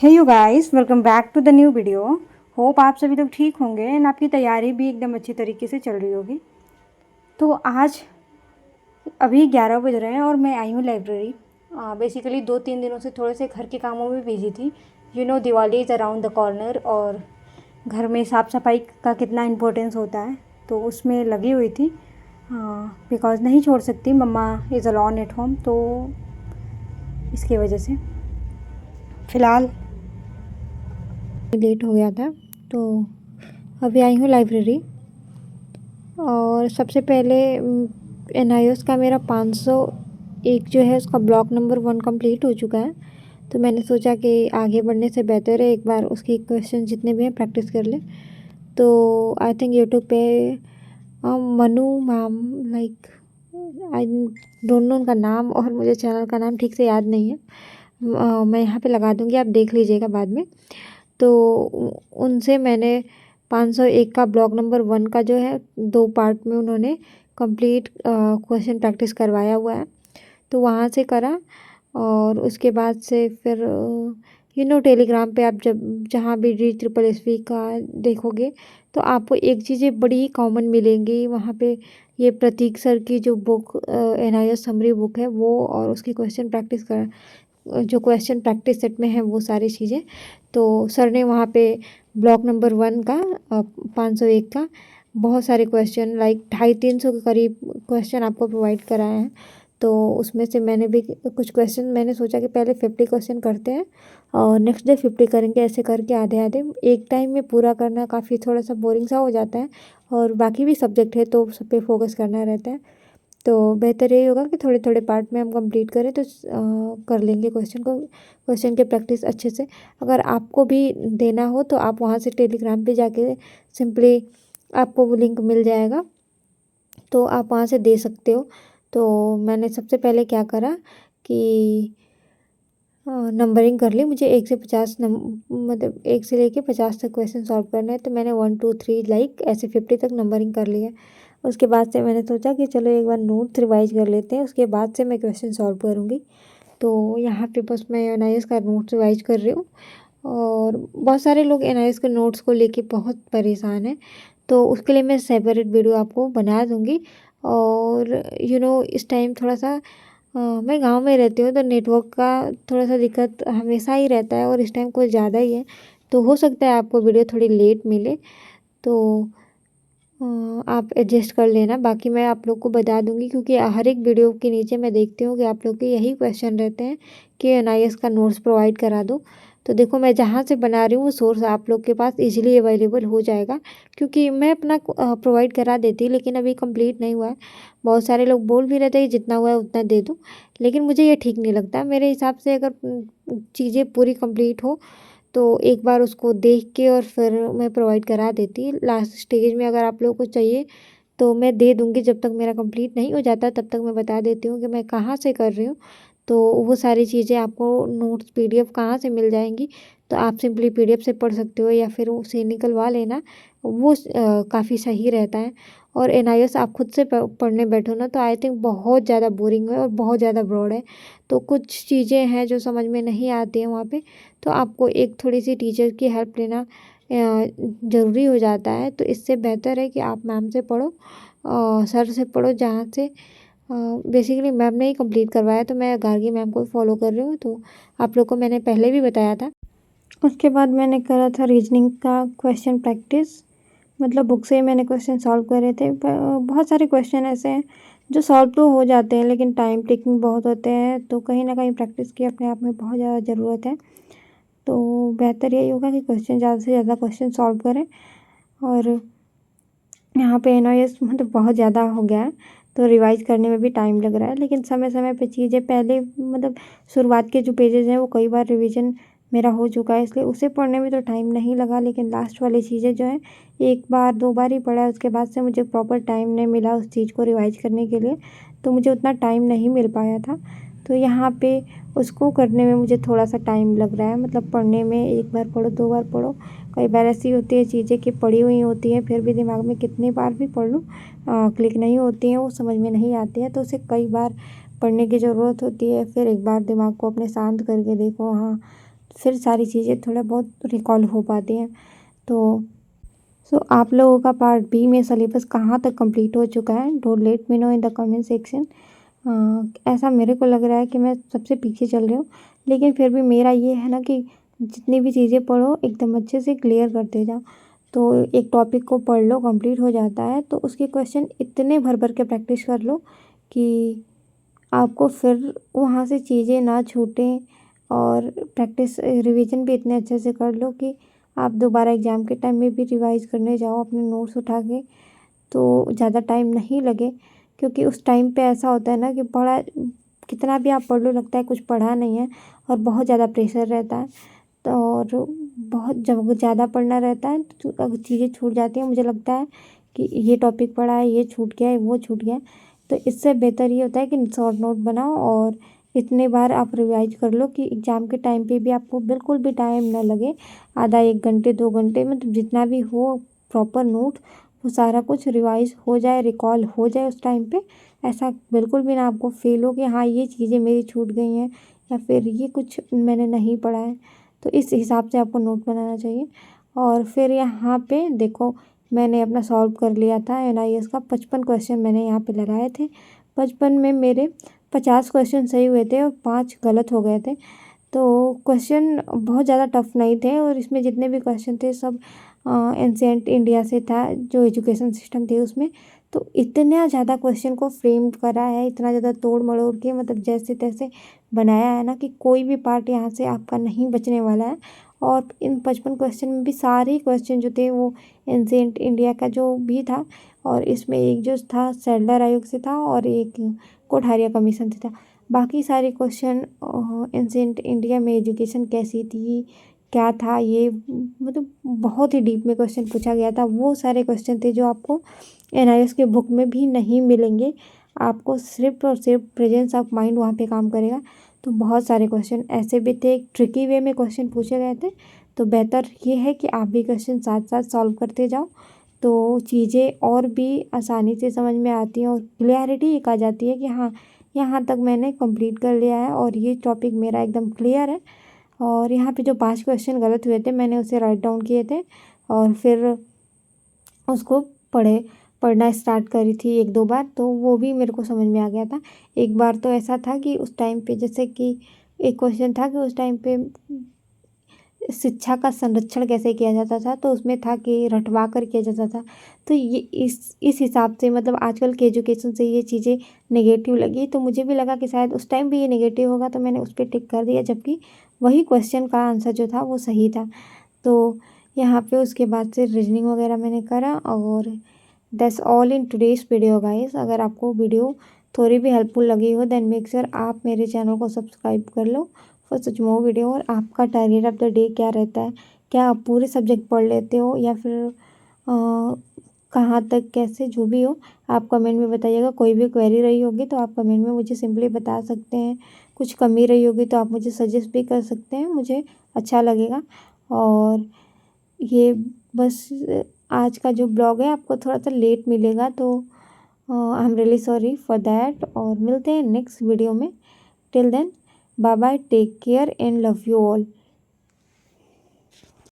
Hey you guys, welcome back to the new video. Hope आप सभी लोग ठीक होंगे एंड आपकी तैयारी भी एकदम अच्छी तरीके से चल रही होगी। तो आज अभी 11 बज रहे हैं और मैं आई हूँ लाइब्रेरी। बेसिकली 2-3 दिनों से थोड़े से घर के कामों में बिजी थी। Diwali is around the corner और घर में साफ़ सफाई का कितना इम्पोर्टेंस होता है, तो उसमें लगी हुई थी। बिकॉज़ नहीं छोड़ सकती, मम्मा इज़ अलोन एट होम, तो इसकी वजह से फ़िलहाल लेट हो गया था। तो अभी आई हूँ लाइब्रेरी और सबसे पहले NIOS का मेरा 501 जो है उसका ब्लॉक नंबर 1 कंप्लीट हो चुका है। तो मैंने सोचा कि आगे बढ़ने से बेहतर है एक बार उसके क्वेश्चन जितने भी हैं प्रैक्टिस कर ले। तो आई थिंक यूट्यूब पे Manu ma'am, like I don't know उनका नाम और मुझे चैनल का नाम ठीक से याद नहीं है। मैं यहाँ पे लगा दूँगी, आप देख लीजिएगा बाद में। तो उनसे मैंने 501 का ब्लॉक नंबर 1 का जो है 2 पार्ट में उन्होंने कंप्लीट क्वेश्चन प्रैक्टिस करवाया हुआ है, तो वहाँ से करा। और उसके बाद से फिर टेलीग्राम पे आप जब जहाँ भी DSSV का देखोगे तो आपको एक चीज़ें बड़ी ही कॉमन मिलेंगी वहाँ पे। ये प्रतीक सर की जो बुक NIOS समरी बुक है वो, और उसकी क्वेश्चन प्रैक्टिस सेट में है वो सारी चीज़ें। तो सर ने वहाँ पे ब्लॉक नंबर 1 का 501 का बहुत सारे क्वेश्चन, लाइक 250-300 के करीब क्वेश्चन आपको प्रोवाइड कराए हैं। तो उसमें से मैंने भी कुछ क्वेश्चन, मैंने सोचा कि पहले 50 क्वेश्चन करते हैं और नेक्स्ट डे 50 करेंगे, ऐसे करके आधे आधे एक टाइम में पूरा करना काफ़ी थोड़ा सा बोरिंग सा हो जाता है। और बाकी भी सब्जेक्ट है तो सब पे फोकस करना रहता है, तो बेहतर यही होगा कि थोड़े थोड़े पार्ट में हम कंप्लीट करें तो कर लेंगे क्वेश्चन के प्रैक्टिस अच्छे से। अगर आपको भी देना हो तो आप वहाँ से टेलीग्राम पे जाके सिंपली आपको वो लिंक मिल जाएगा, तो आप वहाँ से दे सकते हो। तो मैंने सबसे पहले क्या करा कि नंबरिंग कर ली। मुझे 1 से 50 मतलब 1 से लेके 50 तक क्वेश्चन सॉल्व करना है, तो मैंने 1 2 3 लाइक ऐसे 50 तक नंबरिंग कर लिया। उसके बाद से मैंने सोचा कि चलो एक बार नोट्स रिवाइज कर लेते हैं, उसके बाद से मैं क्वेश्चन सॉल्व करूँगी। तो यहाँ पे बस मैं NIOS का नोट्स रिवाइज कर रही हूँ और बहुत सारे लोग NIOS के नोट्स को लेके बहुत परेशान हैं, तो उसके लिए मैं सेपरेट वीडियो आपको बना दूँगी। और इस टाइम थोड़ा सा मैं गांव में रहती हूँ, तो नेटवर्क का थोड़ा सा दिक्कत हमेशा ही रहता है और इस टाइम कुछ ज़्यादा ही है, तो हो सकता है आपको वीडियो थोड़ी लेट मिले, तो आप एडजस्ट कर लेना। बाकी मैं आप लोग को बता दूंगी, क्योंकि हर एक वीडियो के नीचे मैं देखती हूँ कि आप लोग के यही क्वेश्चन रहते हैं कि NIOS का नोट्स प्रोवाइड करा दो। तो देखो, मैं जहाँ से बना रही हूँ वो सोर्स आप लोग के पास इजीली अवेलेबल हो जाएगा, क्योंकि मैं अपना प्रोवाइड करा देती, लेकिन अभी कंप्लीट नहीं हुआ है। बहुत सारे लोग बोल भी रहते हैं कि जितना हुआ है उतना दे दो, लेकिन मुझे ये ठीक नहीं लगता। मेरे हिसाब से अगर चीज़ें पूरी कंप्लीट हो तो एक बार उसको देख के और फिर मैं प्रोवाइड करा देती। लास्ट स्टेज में अगर आप लोगों को चाहिए तो मैं दे दूँगी, जब तक मेरा कंप्लीट नहीं हो जाता तब तक मैं बता देती हूँ कि मैं कहाँ से कर रही हूँ। तो वो सारी चीज़ें आपको नोट्स PDF कहाँ से मिल जाएंगी, तो आप सिंपली PDF से पढ़ सकते हो या फिर उसे निकलवा लेना, वो काफ़ी सही रहता है। और NIOS आप खुद से पढ़ने बैठो ना तो आई थिंक बहुत ज़्यादा बोरिंग है और बहुत ज़्यादा ब्रॉड है, तो कुछ चीज़ें हैं जो समझ में नहीं आती हैं वहाँ पे, तो आपको एक थोड़ी सी टीचर की हेल्प लेना ज़रूरी हो जाता है। तो इससे बेहतर है कि आप मैम से पढ़ो, सर से पढ़ो, जहाँ से बेसिकली मैम ने ही कंप्लीट करवाया, तो मैं गार्गी मैम को फॉलो कर रही हूँ, तो आप लोग को मैंने पहले भी बताया था। उसके बाद मैंने करा था रीजनिंग का क्वेश्चन प्रैक्टिस, मतलब बुक से ही मैंने क्वेश्चन सॉल्व करे थे। बहुत सारे क्वेश्चन ऐसे हैं जो सॉल्व तो हो जाते हैं, लेकिन टाइम टेकिंग बहुत होते हैं, तो कहीं ना कहीं प्रैक्टिस की अपने आप में बहुत ज़्यादा ज़रूरत है। तो बेहतर यही होगा कि क्वेश्चन ज़्यादा से ज़्यादा क्वेश्चन सॉल्व करें। और यहाँ पे NIOS मतलब बहुत ज़्यादा हो गया है, तो रिवाइज करने में भी टाइम लग रहा है, लेकिन समय समय पे चीज़ें पहले मतलब शुरुआत के जो पेजेस हैं वो कई बार रिवीजन मेरा हो चुका है, इसलिए उसे पढ़ने में तो टाइम नहीं लगा, लेकिन लास्ट वाली चीज़ें जो है 1 बार 2 बार ही पढ़ा है। उसके बाद से मुझे प्रॉपर टाइम नहीं मिला उस चीज़ को रिवाइज करने के लिए, तो मुझे उतना टाइम नहीं मिल पाया था। तो यहाँ पे उसको करने में मुझे थोड़ा सा टाइम लग रहा है, मतलब पढ़ने में 1 बार पढ़ो 2 बार पढ़ो, कई बार ऐसी होती है चीज़ें कि पढ़ी हुई होती हैं फिर भी दिमाग में कितनी बार भी पढ़ लूँ क्लिक नहीं होती हैं, वो समझ में नहीं आती है, तो उसे कई बार पढ़ने की ज़रूरत होती है। फिर एक बार दिमाग को अपने शांत करके देखो, हाँ फिर सारी चीज़ें थोड़ा बहुत रिकॉल हो पाती हैं। तो आप लोगों का पार्ट बी में सिलेबस कहाँ तक कंप्लीट हो चुका है, don't let me know in the comment section. ऐसा मेरे को लग रहा है कि मैं सबसे पीछे चल रही हूँ, लेकिन फिर भी मेरा ये है ना कि जितनी भी चीज़ें पढ़ो एकदम अच्छे से क्लियर करते जाओ। तो एक टॉपिक को पढ़ लो, कंप्लीट हो जाता है तो उसके क्वेश्चन इतने भर भर के प्रैक्टिस कर लो कि आपको फिर वहाँ से चीज़ें ना छूटें। और प्रैक्टिस रिवीजन भी इतने अच्छे से कर लो कि आप दोबारा एग्ज़ाम के टाइम में भी रिवाइज़ करने जाओ अपने नोट्स उठा के, तो ज़्यादा टाइम नहीं लगे। क्योंकि उस टाइम पे ऐसा होता है ना कि पढ़ा कितना भी आप पढ़ लो, लगता है कुछ पढ़ा नहीं है और बहुत ज़्यादा प्रेशर रहता है। तो और बहुत जब ज़्यादा पढ़ना रहता है तो अगर चीज़ें छूट जाती हैं, मुझे लगता है कि ये टॉपिक पढ़ा है, ये छूट गया है, वो छूट गया है। तो इससे बेहतर ये होता है कि शॉर्ट नोट बनाओ और इतने बार आप रिवाइज कर लो कि एग्ज़ाम के टाइम पे भी आपको बिल्कुल भी टाइम ना लगे। आधा 1 घंटे 2 घंटे मतलब जितना भी हो प्रॉपर नोट वो सारा कुछ रिवाइज हो जाए, रिकॉल हो जाए उस टाइम पे। ऐसा बिल्कुल भी ना आपको फ़ील हो कि हाँ ये चीज़ें मेरी छूट गई हैं या फिर ये कुछ मैंने नहीं पढ़ा है। तो इस हिसाब से आपको नोट बनाना चाहिए। और फिर यहाँ पे देखो, मैंने अपना सॉल्व कर लिया था NIS का 55 क्वेश्चन मैंने यहाँ पे लगाए थे। 55 में मेरे 50 क्वेश्चन सही हुए थे और 5 गलत हो गए थे। तो क्वेश्चन बहुत ज़्यादा टफ नहीं थे और इसमें जितने भी क्वेश्चन थे सब एंशिएंट इंडिया से था, जो एजुकेशन सिस्टम थे उसमें। तो इतना ज़्यादा क्वेश्चन को फ्रेम करा है, इतना ज़्यादा तोड़ मरोड़ के मतलब जैसे तैसे बनाया है ना कि कोई भी पार्ट यहाँ से आपका नहीं बचने वाला है। और इन 55 क्वेश्चन में भी सारे क्वेश्चन जो थे वो एंशिएंट इंडिया का जो भी था, और इसमें एक जो था सैडलर आयोग से था और एक कोठारिया कमीशन से था। बाकी सारे क्वेश्चन एंशिएंट इंडिया में एजुकेशन कैसी थी, क्या था, ये मतलब बहुत ही डीप में क्वेश्चन पूछा गया था। वो सारे क्वेश्चन थे जो आपको NIS के बुक में भी नहीं मिलेंगे। आपको सिर्फ और सिर्फ प्रेजेंस ऑफ माइंड वहाँ पे काम करेगा। तो बहुत सारे क्वेश्चन ऐसे भी थे, एक ट्रिकी वे में क्वेश्चन पूछे गए थे। तो बेहतर ये है कि आप भी क्वेश्चन साथ साथ सॉल्व करते जाओ, तो चीज़ें और भी आसानी से समझ में आती हैं और क्लियरिटी एक आ जाती है कि हाँ यहाँ तक मैंने कंप्लीट कर लिया है और ये टॉपिक मेरा एकदम क्लियर है। और यहाँ पे जो 5 क्वेश्चन गलत हुए थे मैंने उसे राइट डाउन किए थे और फिर उसको पढ़ना स्टार्ट करी थी 1-2 बार, तो वो भी मेरे को समझ में आ गया था। एक बार तो ऐसा था कि उस टाइम पे जैसे कि एक क्वेश्चन था कि उस टाइम पे शिक्षा का संरक्षण कैसे किया जाता था, तो उसमें था कि रटवा कर किया जाता था। तो ये इस हिसाब से मतलब आजकल के एजुकेशन से ये चीज़ें नेगेटिव लगी, तो मुझे भी लगा कि शायद उस टाइम भी ये नेगेटिव होगा, तो मैंने उस पर टिक कर दिया, जबकि वही क्वेश्चन का आंसर जो था वो सही था। तो यहाँ पे उसके बाद से रीजनिंग वगैरह मैंने करा। और that's all in today's video guys. अगर आपको वीडियो थोड़ी भी हेल्पफुल लगी हो देन मेक श्योर आप मेरे चैनल को सब्सक्राइब कर लो फॉर सच मोर वीडियो। और आपका टारगेट ऑफ द डे क्या रहता है, क्या आप पूरे सब्जेक्ट पढ़ लेते हो या फिर कहाँ तक, कैसे, जो भी हो आप कमेंट में बताइएगा। कोई भी क्वेरी रही होगी तो आप कमेंट में मुझे सिंपली बता सकते हैं। कुछ कमी रही होगी तो आप मुझे सजेस्ट भी कर सकते हैं, मुझे अच्छा लगेगा। और ये बस आज का जो ब्लॉग है आपको थोड़ा सा लेट मिलेगा, तो I am really sorry for that. और मिलते हैं नेक्स्ट वीडियो में। Till then bye bye, take care and love you all.